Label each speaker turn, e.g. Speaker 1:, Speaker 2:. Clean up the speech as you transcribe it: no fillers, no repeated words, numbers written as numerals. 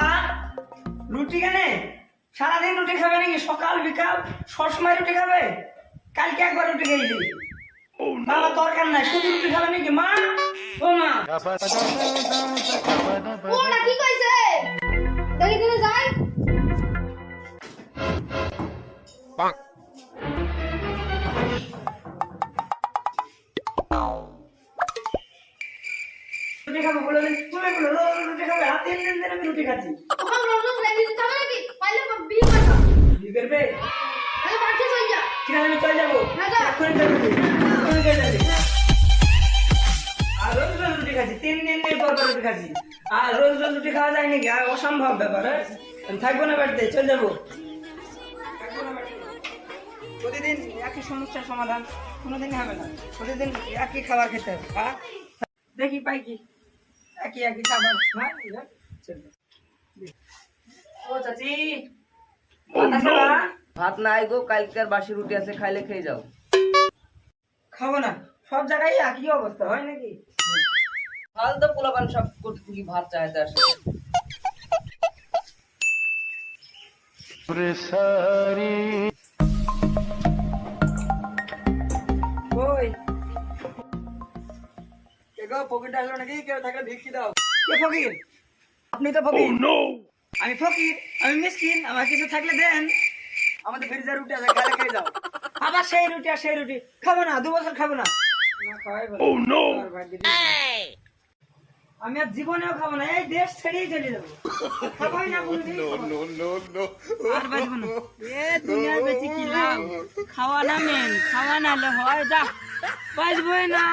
Speaker 1: আর রুটি কেনে সারাদিন রুটি খাবে নাকি? সকাল বিকাল সবসময় রুটি খাবে? কালকে একবার রুটি খেয়েছি। বাবা দরকার নাই, শুধু রুটি খাবে নাকি মা? ও মা
Speaker 2: ও না কি কইছে দেখি দিনে যাই
Speaker 1: রুটি খাবো বলে তুমি বলো রোজ রুটি খাবে? আর 3 দিন ধরে আমি রুটি খাচ্ছি।
Speaker 2: ওখান রোজ রোজ রেডি দিতে হবে নাকি পাইলে বিয়ে করবা
Speaker 1: বিয়ে করবে?
Speaker 2: আরে বাড়ি চল যা
Speaker 1: ঠিক আছে আমি চলে যাবো।
Speaker 2: হ্যাঁ, যা।
Speaker 1: এক্ষুনি চলে যাবো। এক্ষুনি চলে যাবো। আর রোজ রোজ রুটি খাচ্ছি, 3 দিন পর পর রুটি খাচ্ছি। আর রোজ রোজ রুটি খাওয়া যায় নাকি? আর অসম্ভব ব্যাপার। আমি থাকবো না বাড়িতে, চলে যাবো। থাকবো না বাড়িতে। প্রতিদিন একই সমস্যার সমাধান কোনোদিনই হবে না। প্রতিদিন একই খাবার খেতে হবে। হ্যাঁ দেখি পাই কি একই একই খাবার। হ্যাঁ চল। ও চাচি ভাত আছে না?
Speaker 3: ভাত নাই গো, কালকের বাসি রুটি আছে, খাইলে খেয়ে যাও।
Speaker 1: খাবো না, সব জায়গায় একই অবস্থা হয় নাকি?
Speaker 3: হাল তো পোলাপান সব করতে থেকে ভাত চাইতে আসে।
Speaker 1: ওই
Speaker 3: কে গো, পকেটে আসলো নাকি? কেউ থাকলে ভিক্ষি দাও।
Speaker 1: কে ফকির? আপনি তো ফকির। আমি ফকির, আমি মিসকিন, আমার কিছু থাকলে দেন।
Speaker 3: আমাদের ফ্রিজে রুটি আছে, খাইলে খেয়ে যাও।
Speaker 1: আবার সেই রুটি আর সেই রুটি খাবো না, 2 বছর খাবো না। না খাওয়াই ভালো। আর ভাগ্যে দিই। আমি আর জীবনেও খাবো না, এই দেশ ছেড়েই চলে যাবো। খাবোই না কোনোদিন। আর বাঁচবো না। এ দুনিয়ার বেঁচে কি লাভ? খাওয়া না মেন, খাওয়া নাহলে হয় যা, বাঁচবোই না।